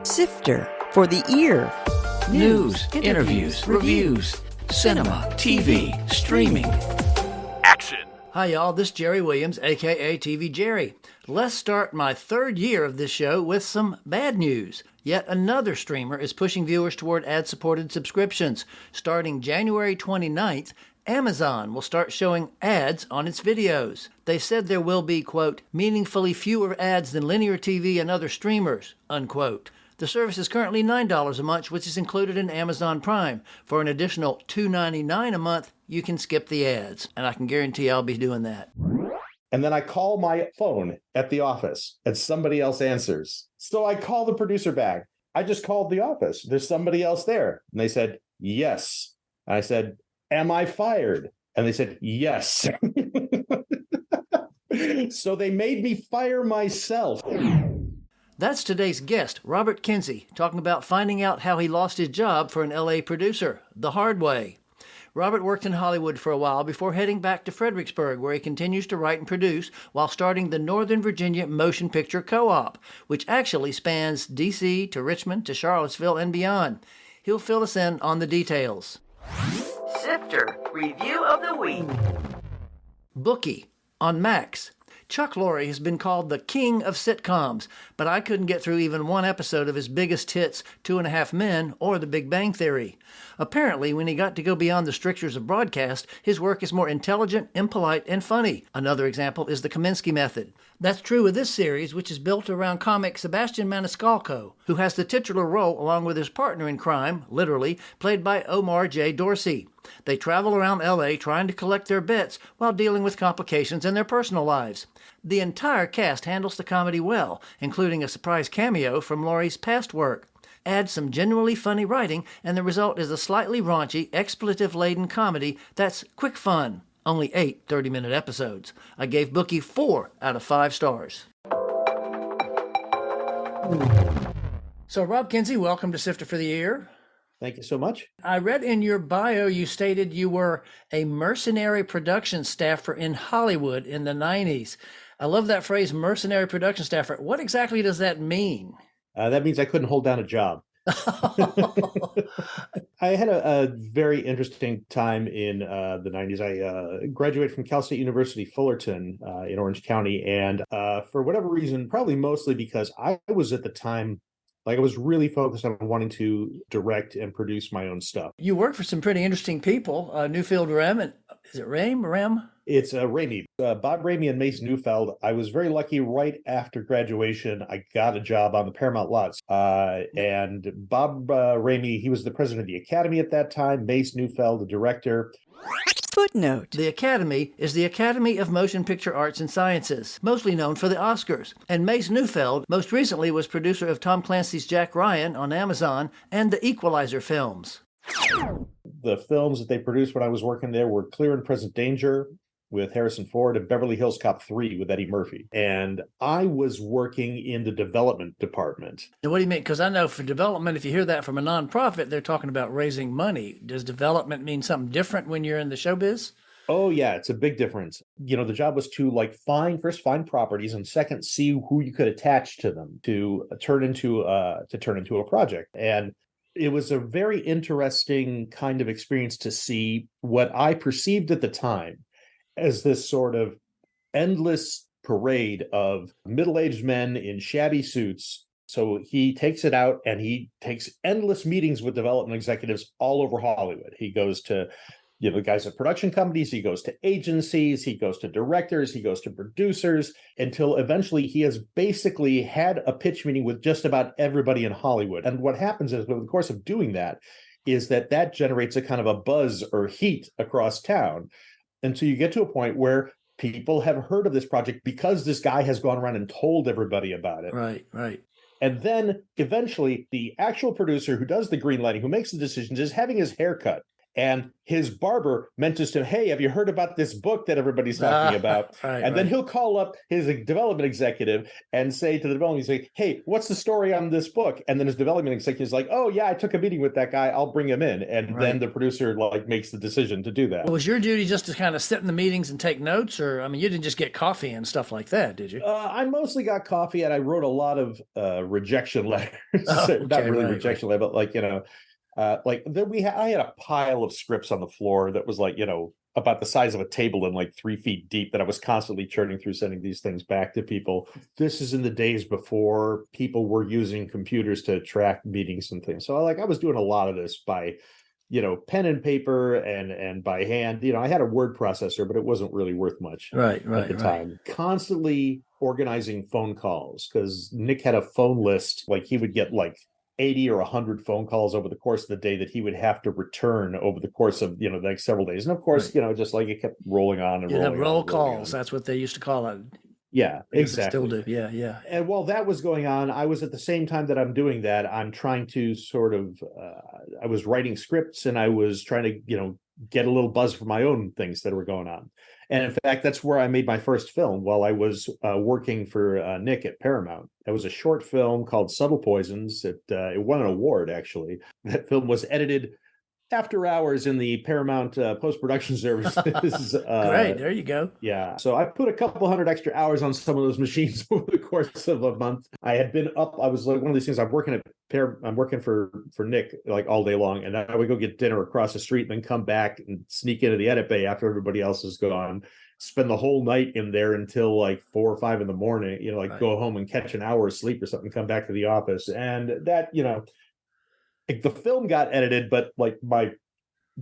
Sifter for the ear. News, interviews, reviews, cinema, TV, streaming. Action! Hi y'all, this is Jerry Williams, aka TV Jerry. Let's start my third year of this show with some bad news. Yet another streamer is pushing viewers toward ad-supported subscriptions. Starting January 29th, Amazon will start showing ads on its videos. They said there will be, quote, meaningfully fewer ads than linear TV and other streamers, unquote. The service is currently $9 a month, which is included in Amazon Prime. For an additional $2.99 a month, you can skip the ads. And I can guarantee I'll be doing that. And then I call my phone at the office and somebody else answers. So I call the producer back. I just called the office. There's somebody else there. And they said, yes. And I said, am I fired? And they said, yes. So they made me fire myself. That's today's guest, Robert Kendzie, talking about finding out how he lost his job for an LA producer, the hard way. Robert worked in Hollywood for a while before heading back to Fredericksburg, where he continues to write and produce while starting the Northern Virginia Motion Picture Co-op, which actually spans D.C. to Richmond to Charlottesville and beyond. He'll fill us in on the details. Sifter Review of the Week. Bookie on Max. Chuck Lorre has been called the king of sitcoms, but I couldn't get through even one episode of his biggest hits, 2.5 Men or The Big Bang Theory. Apparently, when he got to go beyond the strictures of broadcast, his work is more intelligent, impolite, and funny. Another example is the Kominsky method. That's true with this series, which is built around comic Sebastian Maniscalco, who has the titular role along with his partner in crime, literally, played by Omar J. Dorsey. They travel around L.A. trying to collect their bets while dealing with complications in their personal lives. The entire cast handles the comedy well, including a surprise cameo from Laurie's past work. Add some genuinely funny writing, and the result is a slightly raunchy, expletive-laden comedy that's quick fun. Only 8 30-minute episodes. I gave Bookie 4 out of 5 stars. So, Rob Kendzie, welcome to Sifter for the Ear. Thank you so much. I read in your bio you stated you were a mercenary production staffer in Hollywood in the 90s. I love that phrase, mercenary production staffer. What exactly does that mean? That means I couldn't hold down a job. I had a very interesting time in the 90s. I graduated from Cal State University, Fullerton in Orange County. And for whatever reason, probably mostly because I was at the time, I was really focused on wanting to direct and produce my own stuff. You work for some pretty interesting people. Newfield Rem, and is it Rem? It's Ramey. Bob Ramey and Mace Neufeld. I was very lucky. Right after graduation, I got a job on the Paramount lots. And Bob Ramey, he was the president of the Academy at that time. Mace Neufeld, the director. Footnote. The Academy is the Academy of Motion Picture Arts and Sciences, mostly known for the Oscars. And Mace Neufeld most recently was producer of Tom Clancy's Jack Ryan on Amazon and the Equalizer films. The films that they produced when I was working there were Clear and Present Danger with Harrison Ford and Beverly Hills Cop 3 with Eddie Murphy. And I was working in the development department. And what do you mean? Because I know for development, if you hear that from a nonprofit, they're talking about raising money. Does development mean something different when you're in the showbiz? Oh, yeah, it's a big difference. You know, the job was to find properties, and second, see who you could attach to them to turn into a project. And it was a very interesting kind of experience to see what I perceived at the time as this sort of endless parade of middle-aged men in shabby suits. So he takes it out and he takes endless meetings with development executives all over Hollywood. He goes to, guys at production companies, he goes to agencies, he goes to directors, he goes to producers, until eventually he has basically had a pitch meeting with just about everybody in Hollywood. And what happens is, over the course of doing that, is that generates a kind of a buzz or heat across town. And so you get to a point where people have heard of this project because this guy has gone around and told everybody about it. Right. And then eventually the actual producer who does the green lighting, who makes the decisions, is having his hair cut. And his barber mentions to him, hey, have you heard about this book that everybody's talking about? Right, then he'll call up his development executive and say to the development, he's like, hey, what's the story on this book? And then his development executive is like, oh, yeah, I took a meeting with that guy. I'll bring him in. And then the producer like makes the decision to do that. Well, was your duty just to kind of sit in the meetings and take notes? Or, I mean, you didn't just get coffee and stuff like that, did you? I mostly got coffee, and I wrote a lot of rejection letters. Not really rejection letter, but like, you know, I had a pile of scripts on the floor that was like, you know, about the size of a table and like 3 feet deep that I was constantly churning through, sending these things back to people. This is in the days before people were using computers to track meetings and things. So I was doing a lot of this by, you know, pen and paper and by hand. You know, I had a word processor, but it wasn't really worth much at the time. Constantly organizing phone calls, because Nick had a phone list. Like, he would get like 80 or 100 phone calls over the course of the day that he would have to return over the course of, you know, the next several days. And of course, you know, just like it kept rolling on and rolling on. Roll calls. That's what they used to call it. Yeah, exactly. Still do. Yeah. And while that was going on, I was, at the same time that I'm doing that, I'm trying to sort of, I was writing scripts, and I was trying to, you know, get a little buzz for my own things that were going on. And in fact, that's where I made my first film while I was working for Nick at Paramount. It was a short film called Subtle Poisons. It won an award, actually. That film was edited after hours in the Paramount post-production services. Great, there you go. Yeah, so I put a couple hundred extra hours on some of those machines over the course of a month. I had been up. I was like one of these things. I'm working for Nick like all day long, and I would go get dinner across the street, and then come back and sneak into the edit bay after everybody else is gone. Spend the whole night in there until like 4 or 5 in the morning. You know, like go home and catch an hour of sleep or something. Come back to the office, and that, you know. Like, the film got edited, but like my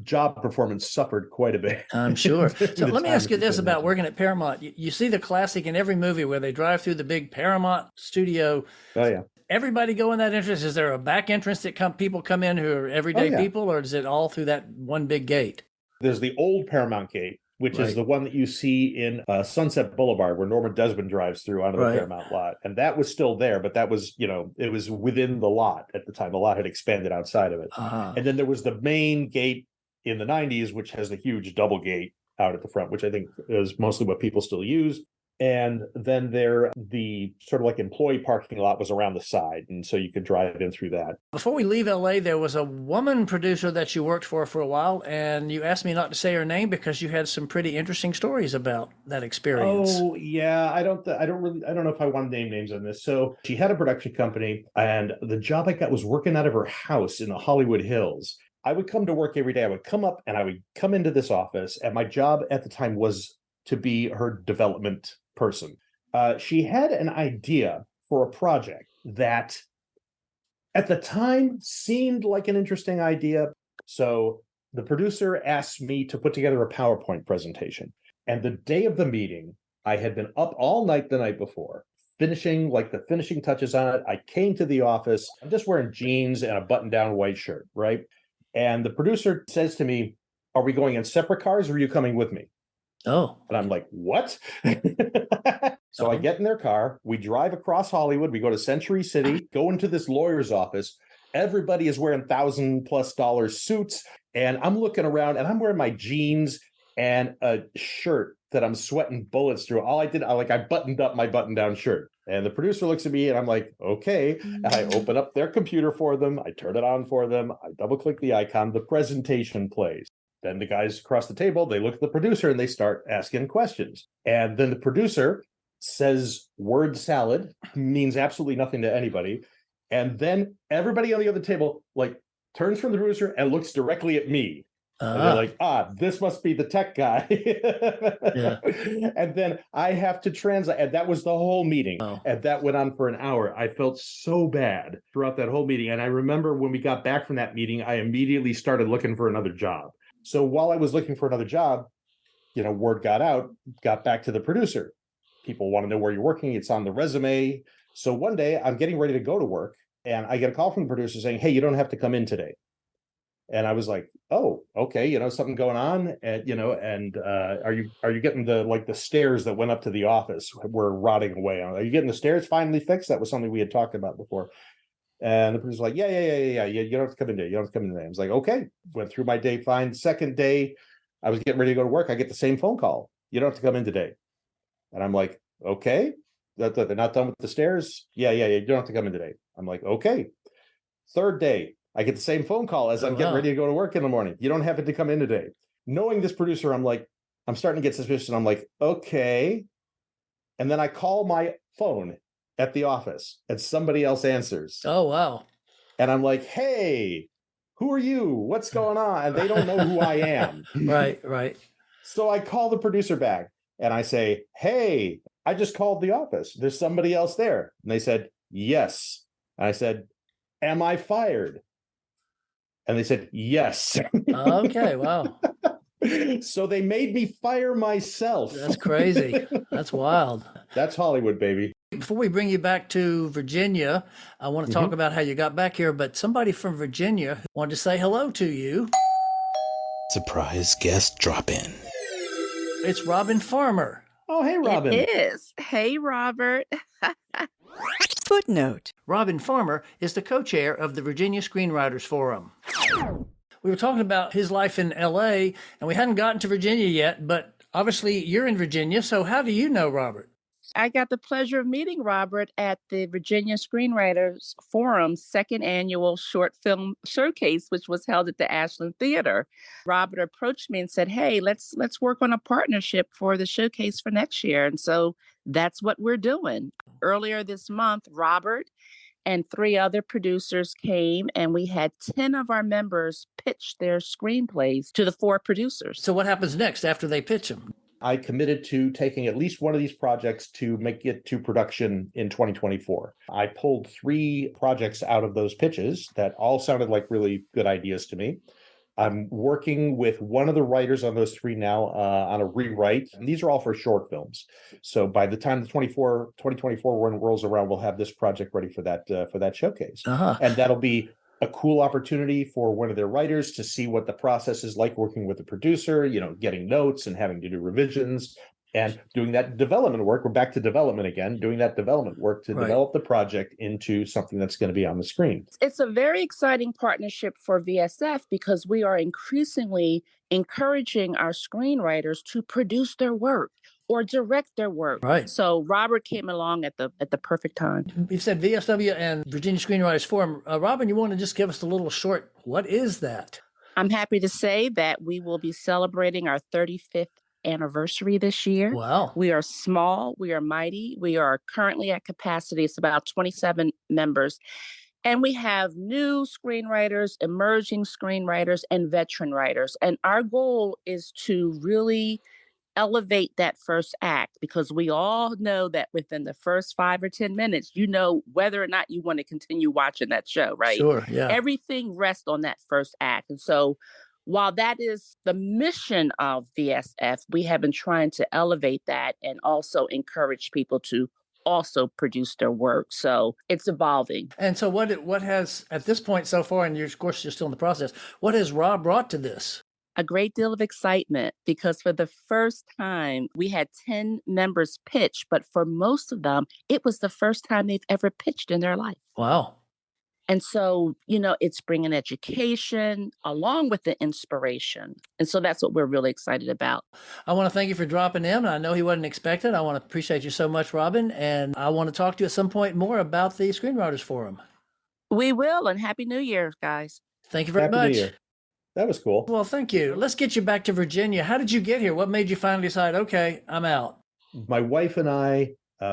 job performance suffered quite a bit. I'm sure. So let me ask you this about working at Paramount. You see the classic in every movie where they drive through the big Paramount studio. Oh, yeah. Everybody go in that entrance. Is there a back entrance that people come in who are everyday people, or is it all through that one big gate? There's the old Paramount gate, which is the one that you see in Sunset Boulevard, where Norma Desmond drives through onto the Paramount lot. And that was still there, but that was, you know, it was within the lot at the time. The lot had expanded outside of it. And then there was the main gate in the 90s, which has the huge double gate out at the front, which I think is mostly what people still use. And then the sort of like employee parking lot was around the side. And so you could drive in through that. Before we leave LA, there was a woman producer that you worked for a while, and you asked me not to say her name because you had some pretty interesting stories about that experience. Oh, yeah. I don't know if I want to name names on this. So she had a production company, and the job I got was working out of her house in the Hollywood Hills. I would come to work every day. I would come up and I would come into this office, and my job at the time was to be her development person. She had an idea for a project that at the time seemed like an interesting idea. So the producer asked me to put together a PowerPoint presentation. And the day of the meeting, I had been up all night the night before, finishing like the finishing touches on it. I came to the office, I'm just wearing jeans and a button-down white shirt, right? And the producer says to me, are we going in separate cars, or are you coming with me? Oh. And I'm like, what? So I get in their car. We drive across Hollywood. We go to Century City, go into this lawyer's office. Everybody is wearing $1,000+ suits. And I'm looking around, and I'm wearing my jeans and a shirt that I'm sweating bullets through. I buttoned up my button-down shirt. And the producer looks at me, and I'm like, okay. And I open up their computer for them. I turn it on for them. I double-click the icon. The presentation plays. Then the guys across the table, they look at the producer, and they start asking questions. And then the producer says word salad, means absolutely nothing to anybody. And then everybody on the other table like turns from the producer and looks directly at me. And they're like, this must be the tech guy. Yeah. And then I have to translate. And that was the whole meeting. Oh. And that went on for an hour. I felt so bad throughout that whole meeting. And I remember when we got back from that meeting, I immediately started looking for another job. So while I was looking for another job, you know, word got out, got back to the producer. People want to know where you're working. It's on the resume. So one day I'm getting ready to go to work, and I get a call from the producer saying, hey, you don't have to come in today. And I was like, oh, okay, you know, something going on. And, you know, and are you getting the stairs that went up to the office were rotting away? Are you getting the stairs finally fixed? That was something we had talked about before. And the producer's like, yeah. You don't have to come in today. You don't have to come in today. I was like, okay. Went through my day fine. Second day, I was getting ready to go to work. I get the same phone call. You don't have to come in today. And I'm like, okay. They're not done with the stairs. Yeah. You don't have to come in today. I'm like, okay. Third day, I get the same phone call as I'm getting ready to go to work in the morning. You don't have to come in today. Knowing this producer, I'm like, I'm starting to get suspicious. I'm like, okay. And then I call my phone at the office and somebody else answers. Oh, wow. And I'm like, hey, who are you? What's going on? And they don't know who I am. Right. So I call the producer back and I say, hey, I just called the office. There's somebody else there. And they said, yes. And I said, am I fired? And they said, yes. Okay, wow. So they made me fire myself. That's crazy. That's wild. That's Hollywood, baby. Before we bring you back to Virginia, I want to talk about how you got back here, but somebody from Virginia wanted to say hello to you. Surprise guest drop in. It's Robin Farmer. Oh, hey, Robin. It is. Hey, Robert. Footnote. Robin Farmer is the co-chair of the Virginia Screenwriters Forum. We were talking about his life in LA, and we hadn't gotten to Virginia yet, but obviously you're in Virginia, so how do you know Robert? I got the pleasure of meeting Robert at the Virginia Screenwriters Forum's second annual short film showcase, which was held at the Ashland Theater. Robert approached me and said, hey, let's work on a partnership for the showcase for next year. And so that's what we're doing. Earlier this month, Robert and 3 other producers came, and we had 10 of our members pitch their screenplays to the 4 producers. So what happens next after they pitch them? I committed to taking at least one of these projects to make it to production in 2024. I pulled 3 projects out of those pitches that all sounded like really good ideas to me. I'm working with one of the writers on those 3 now on a rewrite. And these are all for short films. So by the time the 2024 one rolls around, we'll have this project ready for that showcase. And that'll be a cool opportunity for one of their writers to see what the process is like working with the producer, getting notes and having to do revisions and doing that development work. We're back to development again, doing that development work to develop the project into something that's going to be on the screen. It's a very exciting partnership for VSF because we are increasingly encouraging our screenwriters to produce their work or direct their work. Right. So Robert came along at the perfect time. You said VSW and Virginia Screenwriters Forum. Robin, you want to just give us a little short, what is that? I'm happy to say that we will be celebrating our 35th anniversary this year. Wow. We are small, we are mighty. We are currently at capacity. It's about 27 members. And we have new screenwriters, emerging screenwriters, and veteran writers. And our goal is to really elevate that first act, because we all know that within the first 5 or 10 minutes, whether or not you want to continue watching that show, right? Sure, yeah. Everything rests on that first act. And so while that is the mission of VSF, we have been trying to elevate that and also encourage people to also produce their work. So it's evolving. And so what has, at this point so far, and of course you're still in the process, what has Rob brought to this? A great deal of excitement, because for the first time we had 10 members pitch, but for most of them, it was the first time they've ever pitched in their life. Wow. And so, it's bringing education along with the inspiration. And so that's what we're really excited about. I want to thank you for dropping in. I know he wasn't expected. I want to appreciate you so much, Robin. And I want to talk to you at some point more about the Screenwriters Forum. We will. And Happy New Year, guys. Thank you very Happy much. New Year. That was cool. Well, thank you. Let's get you back to Virginia. How did you get here? What made you finally decide, okay, I'm out? My wife and I,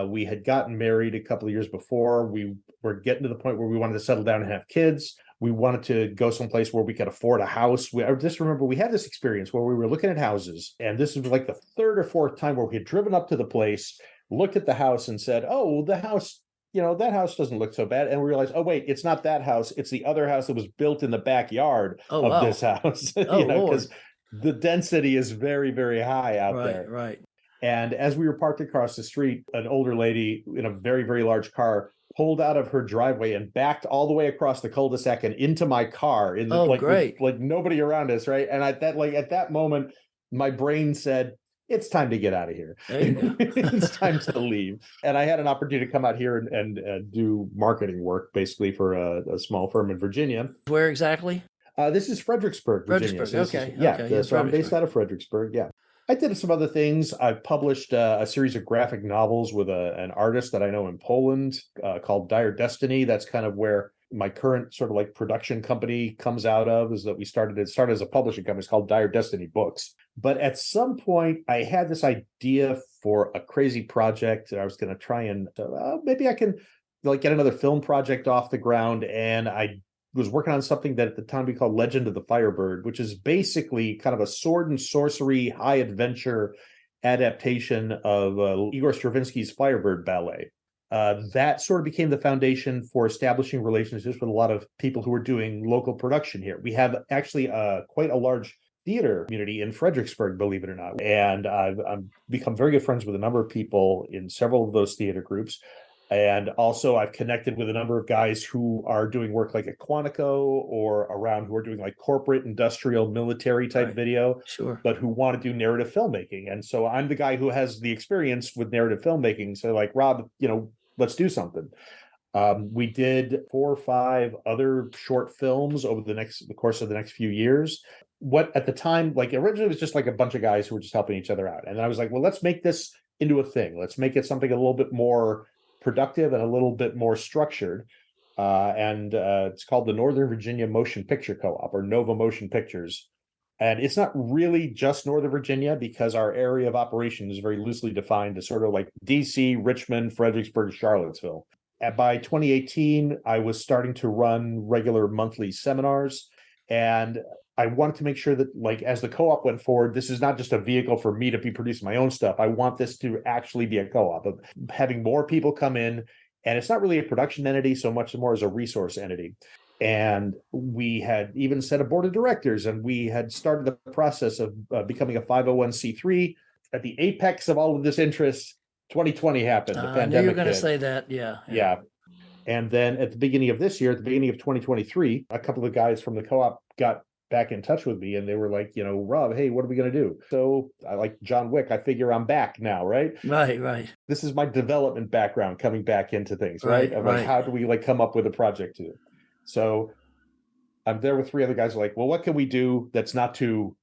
we had gotten married a couple of years before. We were getting to the point where we wanted to settle down and have kids. We wanted to go someplace where we could afford a house. I just remember we had this experience where we were looking at houses, and this was like the 3rd or 4th time where we had driven up to the place, looked at the house and said, oh, the house, that house doesn't look so bad. And we realized, oh, wait, it's not that house. It's the other house that was built in the backyard of this house, because the density is very, very high out there. Right. And as we were parked across the street, an older lady in a very, very large car pulled out of her driveway and backed all the way across the cul-de-sac and into my car. Great. Like nobody around us, right? And at that moment, my brain said, it's time to get out of here. There you go. It's time to leave. And I had an opportunity to come out here and do marketing work, basically for a small firm in Virginia. Where exactly? This is Fredericksburg, Virginia. Fredericksburg, So okay. yeah, Okay, so I'm based out of Fredericksburg, yeah. I did some other things. I've published a series of graphic novels with an artist that I know in Poland called Dire Destiny. That's kind of where my current sort of like production company comes out of, is that it started as a publishing company. It's called Dire Destiny Books. But at some point, I had this idea for a crazy project that I was going to try and maybe I can like get another film project off the ground. And I was working on something that at the time we called Legend of the Firebird, which is basically kind of a sword and sorcery, high adventure adaptation of Igor Stravinsky's Firebird Ballet. That sort of became the foundation for establishing relationships with a lot of people who were doing local production here. We have actually quite a large theater community in Fredericksburg, believe it or not. And I've become very good friends with a number of people in several of those theater groups. And also I've connected with a number of guys who are doing work like at Quantico or around who are doing like corporate, industrial, military type video, but who want to do narrative filmmaking. And so I'm the guy who has the experience with narrative filmmaking. So like, Rob, let's do something. We did 4 or 5 other short films over the course of the next few years. What at the time, like originally it was just like a bunch of guys who were just helping each other out. And then I was like, well, let's make this into a thing. Let's make it something a little bit more productive and a little bit more structured. It's called the Northern Virginia Motion Picture Co-op, or NoVa Motion Pictures. And it's not really just Northern Virginia, because our area of operation is very loosely defined as sort of like DC, Richmond, Fredericksburg, Charlottesville. And by 2018, I was starting to run regular monthly seminars. And I wanted to make sure that, like, as the co-op went forward, this is not just a vehicle for me to be producing my own stuff. I want this to actually be a co-op of having more people come in. And it's not really a production entity so much more as a resource entity. And we had even set a board of directors, and we had started the process of becoming a 501c3. At the apex of all of this interest, 2020 happened. The pandemic. I knew you were going to say that. Yeah. And then at the beginning of this year, at the beginning of 2023, a couple of guys from the co-op got back in touch with me, and they were like, Rob, hey, what are we going to do? So I like John Wick. I figure I'm back now, right? Right. This is my development background coming back into things, right? I'm like, how do we like come up with a project to do? So I'm there with 3 other guys like, well, what can we do that's not too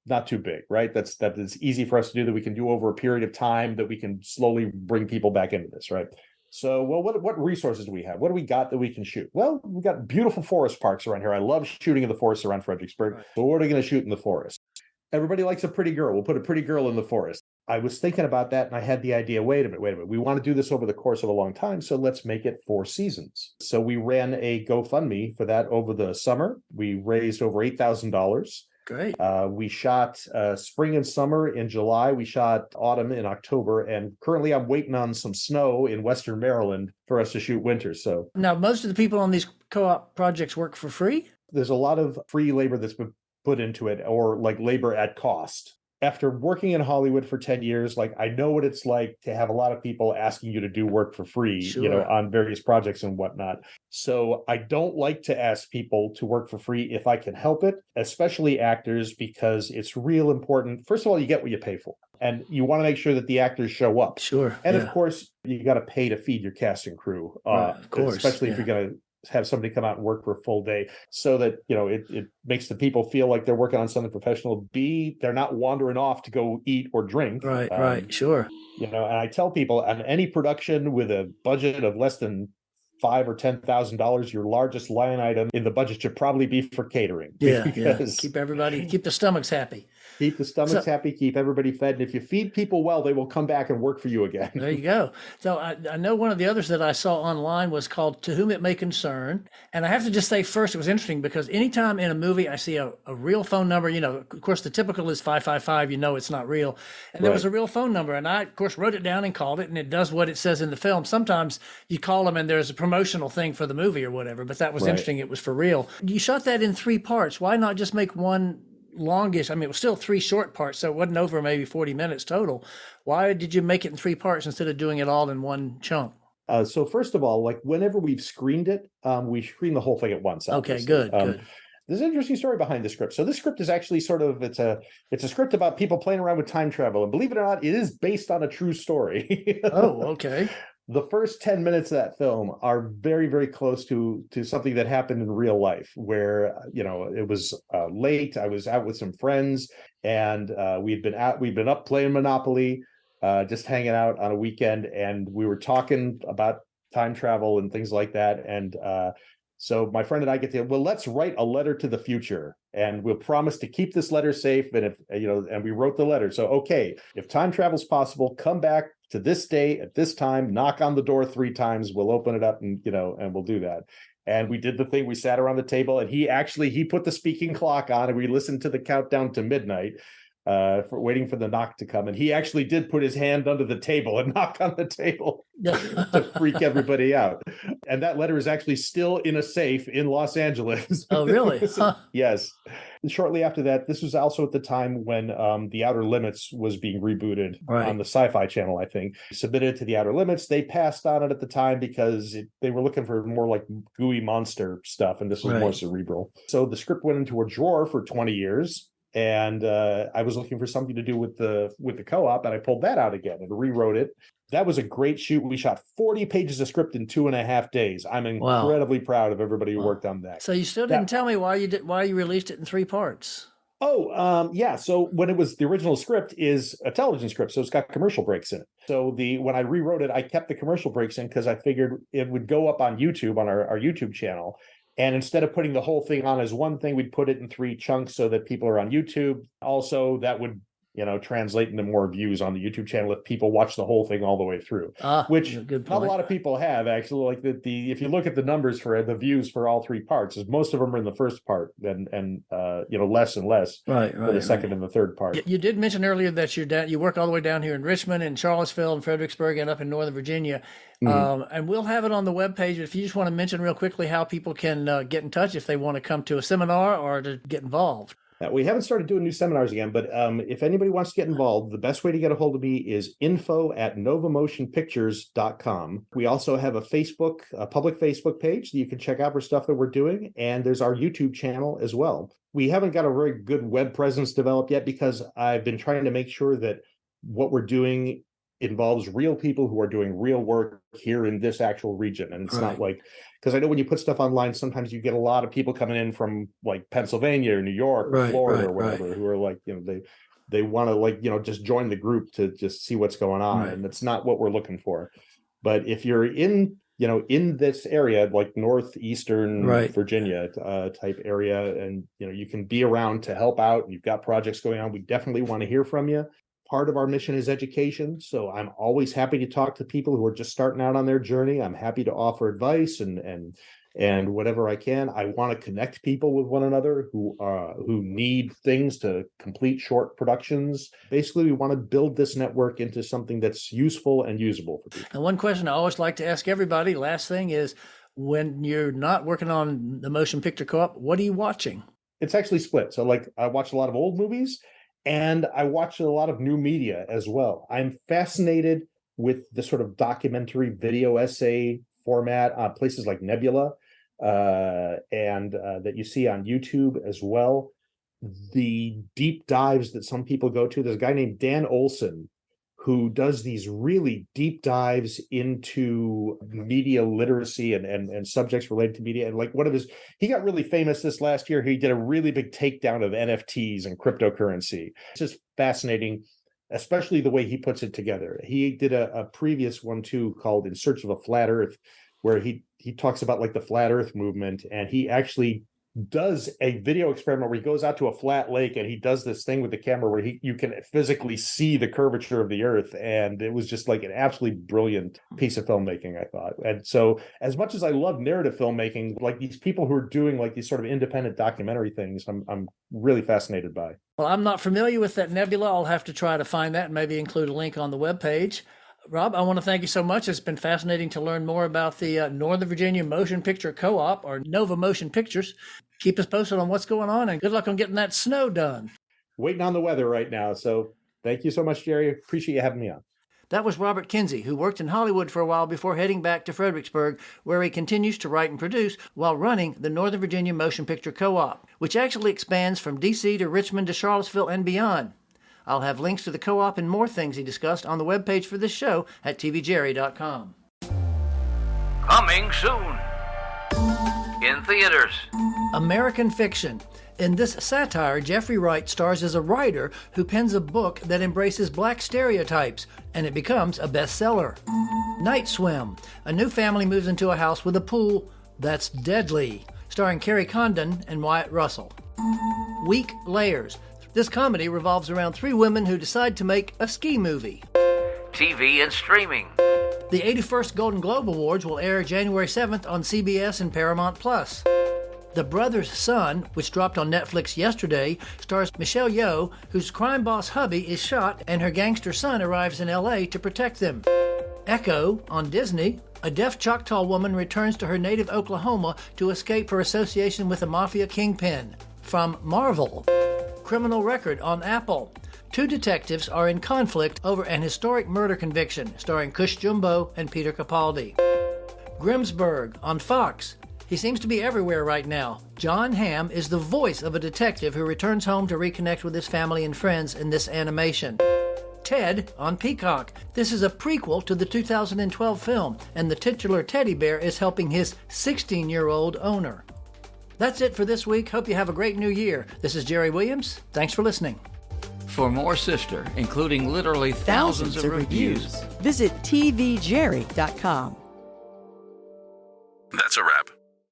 big, right? That is easy for us to do, that we can do over a period of time, that we can slowly bring people back into this, right? So, well, what resources do we have? What do we got that we can shoot? Well, we've got beautiful forest parks around here. I love shooting in the forest around Fredericksburg. Right. So what are we going to shoot in the forest? Everybody likes a pretty girl. We'll put a pretty girl in the forest. I was thinking about that, and I had the idea, wait a minute. We want to do this over the course of a long time, so let's make it 4 seasons. So we ran a GoFundMe for that over the summer. We raised over $8,000. Great. We shot spring and summer in July. We shot autumn in October. And currently I'm waiting on some snow in Western Maryland for us to shoot winter. So now most of the people on these co-op projects work for free? There's a lot of free labor that's been put into it, or like labor at cost. After working in Hollywood for 10 years, like I know what it's like to have a lot of people asking you to do work for free, on various projects and whatnot. So I don't like to ask people to work for free if I can help it, especially actors, because it's real important. First of all, you get what you pay for, and you want to make sure that the actors show up. Sure. And of course, you got to pay to feed your cast and crew, of course, especially if you're going to have somebody come out and work for a full day, so that it makes the people feel like they're working on something professional. B, they're not wandering off to go eat or drink. Right, sure. And I tell people, on any production with a budget of less than $5,000 or $10,000, your largest line item in the budget should probably be for catering. Because keep the stomachs happy. Keep the stomachs happy, keep everybody fed. And if you feed people well, they will come back and work for you again. There you go. So I know one of the others that I saw online was called To Whom It May Concern. And I have to just say first, it was interesting because anytime in a movie I see a real phone number, of course, the typical is 555, it's not real. And there was a real phone number. And I, of course, wrote it down and called it, and it does what it says in the film. Sometimes you call them and there's a promotional thing for the movie or whatever, but that was interesting. It was for real. You shot that in 3 parts. Why not just make one longish? I mean, it was still 3 short parts, so it wasn't over maybe 40 minutes total. Why did you make it in 3 parts instead of doing it all in one chunk? So first of all, like whenever we've screened it, we screen the whole thing at once. Okay, good. there's an interesting story behind the script. So this script is actually sort of it's a script about people playing around with time travel, and believe it or not, it is based on a true story. Oh, okay. The first 10 minutes of that film are very, very close to something that happened in real life, where it was late. I was out with some friends, and we'd been up playing Monopoly, just hanging out on a weekend, and we were talking about time travel and things like that. And so my friend and I let's write a letter to the future, and we'll promise to keep this letter safe. And and we wrote the letter. So, okay, if time travel is possible, come back to this day at this time, knock on the door 3 times. We'll open it up, and we'll do that. And we did the thing. We sat around the table, and he put the speaking clock on, and we listened to the countdown to midnight, waiting for the knock to come. And he actually did put his hand under the table and knock on the table to freak everybody out. And that letter is actually still in a safe in Los Angeles. Oh, really? Huh. Yes. And shortly after that, this was also at the time when The Outer Limits was being rebooted on the Sci-Fi Channel, I think. Submitted to The Outer Limits. They passed on it at the time because they were looking for more like gooey monster stuff, and this was more cerebral. So the script went into a drawer for 20 years. And I was looking for something to do with the co-op, and I pulled that out again and rewrote it. That was a great shoot. We shot 40 pages of script in 2.5 days. I'm incredibly proud of everybody who worked on that. So you still didn't tell me why you released it in 3 parts. Yeah. So when it was, the original script is a television script, so it's got commercial breaks in it. So when I rewrote it, I kept the commercial breaks in because I figured it would go up on YouTube, on our YouTube channel. And instead of putting the whole thing on as one thing, we'd put it in 3 chunks so that people are on YouTube. Also, that would translate into more views on the YouTube channel if people watch the whole thing all the way through, which not a lot of people have, actually. Like if you look at the numbers for the views for all 3 parts, most of them are in the first part, and less and less for the second and the third part. You did mention earlier that you work all the way down here in Richmond and Charlottesville and Fredericksburg and up in Northern Virginia. And we'll have it on the webpage. If you just want to mention real quickly how people can get in touch if they want to come to a seminar or to get involved. We haven't started doing new seminars again, but if anybody wants to get involved, the best way to get a hold of me is info@novamotionpictures.com. We also have a public Facebook page that you can check out for stuff that we're doing, and there's our YouTube channel as well. We haven't got a very good web presence developed yet because I've been trying to make sure that what we're doing involves real people who are doing real work here in this actual region. And it's not like, because I know when you put stuff online, sometimes you get a lot of people coming in from like Pennsylvania or New York or Florida or whatever, who are like, they want to just join the group to just see what's going on. And that's not what we're looking for. But if you're in this area, like northeastern Virginia type area, and you can be around to help out, and you've got projects going on, we definitely want to hear from you. Part of our mission is education. So I'm always happy to talk to people who are just starting out on their journey. I'm happy to offer advice and whatever I can. I want to connect people with one another who need things to complete short productions. Basically, we want to build this network into something that's useful and usable for people. And one question I always like to ask everybody, last thing, is when you're not working on the motion picture co-op, what are you watching? It's actually split. So like I watch a lot of old movies, and I watch a lot of new media as well. I'm fascinated with the sort of documentary video essay format on places like Nebula and that you see on YouTube as well. The deep dives that some people go to. There's a guy named Dan Olson who does these really deep dives into media literacy and subjects related to media. And like he got really famous this last year. He did a really big takedown of NFTs and cryptocurrency. It's just fascinating, especially the way he puts it together. He did a previous one too called In Search of a Flat Earth, where he talks about like the flat Earth movement, and he actually does a video experiment where he goes out to a flat lake and he does this thing with the camera where you can physically see the curvature of the earth. And it was just like an absolutely brilliant piece of filmmaking, I thought. And so as much as I love narrative filmmaking, like these people who are doing like these sort of independent documentary things, I'm really fascinated by. Well, I'm not familiar with that Nebula. I'll have to try to find that and maybe include a link on the webpage. Rob, I want to thank you so much. It's been fascinating to learn more about the Northern Virginia Motion Picture Co-op, or NoVa Motion Pictures. Keep us posted on what's going on, and good luck on getting that snow done. Waiting on the weather right now. So thank you so much, Jerry. Appreciate you having me on. That was Robert Kendzie, who worked in Hollywood for a while before heading back to Fredericksburg, where he continues to write and produce while running the Northern Virginia Motion Picture Co-op, which actually expands from D.C. to Richmond to Charlottesville and beyond. I'll have links to the co-op and more things he discussed on the webpage for this show at tvjerry.com. Coming soon. In theaters. American Fiction. In this satire, Jeffrey Wright stars as a writer who pens a book that embraces black stereotypes, and it becomes a bestseller. Night Swim. A new family moves into a house with a pool that's deadly, starring Carrie Condon and Wyatt Russell. Weak Layers. This comedy revolves around three women who decide to make a ski movie. TV and streaming. The 81st Golden Globe Awards will air January 7th on CBS and Paramount+. The Brother's Son, which dropped on Netflix yesterday, stars Michelle Yeoh, whose crime boss hubby is shot and her gangster son arrives in L.A. to protect them. Echo on Disney. A deaf Choctaw woman returns to her native Oklahoma to escape her association with a mafia kingpin. From Marvel. Criminal Record on Apple. Two detectives are in conflict over an historic murder conviction, starring Cush Jumbo and Peter Capaldi. Grimsburg on Fox. He seems to be everywhere right now. John Hamm is the voice of a detective who returns home to reconnect with his family and friends in this animation. Ted on Peacock. This is a prequel to the 2012 film, and the titular teddy bear is helping his 16-year-old owner. That's it for this week. Hope you have a great new year. This is Jerry Williams. Thanks for listening. For more Sifter, including literally thousands of reviews, visit tvjerry.com. That's a wrap.